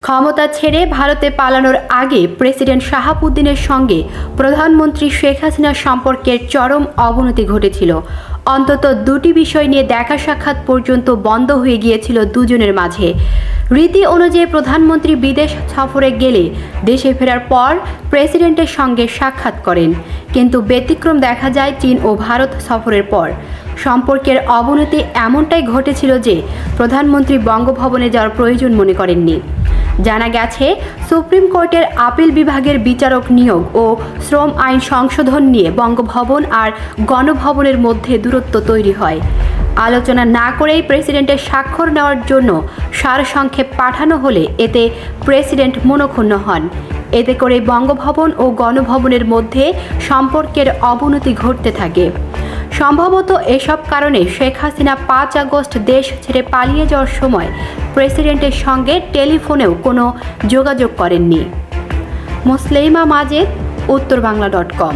ক্ষমতা ছেড়ে ভারতে পালানোর আগে প্রেসিডেন্ট শাহাবুদ্দিনের সঙ্গে প্রধানমন্ত্রী শেখ হাসিনার সম্পর্কের চরম অবনতি ঘটেছিল। অন্তত দুটি বিষয় নিয়ে দেখা সাক্ষাৎ পর্যন্ত বন্ধ হয়ে গিয়েছিল দুজনের মাঝে। রীতি অনুযায়ী প্রধানমন্ত্রী বিদেশ সফরে গেলে দেশে ফেরার পর প্রেসিডেন্টের সঙ্গে সাক্ষাৎ করেন, কিন্তু ব্যতিক্রম দেখা যায় চীন ও ভারত সফরের পর। সম্পর্কের অবনতি এমনটাই ঘটেছিল যে প্রধানমন্ত্রী বঙ্গভবনে যাওয়ার প্রয়োজন মনে করেননি। জানা গেছে, সুপ্রিম কোর্টের আপিল বিভাগের বিচারক নিয়োগ ও শ্রম আইন সংশোধন নিয়ে বঙ্গভবন আর গণভবনের মধ্যে দূরত্ব তৈরি হয়। আলোচনা না করেই প্রেসিডেন্টের স্বাক্ষর নেওয়ার জন্য সারসংক্ষেপ পাঠানো হলে এতে প্রেসিডেন্ট মনঃক্ষুণ্ণ হন। এতে করে বঙ্গভবন ও গণভবনের মধ্যে সম্পর্কের অবনতি ঘটতে থাকে। সম্ভবত এসব কারণে শেখ হাসিনা ৫ আগস্ট দেশ ছেড়ে পালিয়ে যাওয়ার সময় প্রেসিডেন্টের সঙ্গে টেলিফোনেও কোনো যোগাযোগ করেননি। মুসলেইমা মাজেদ, উত্তরবাংলা.com।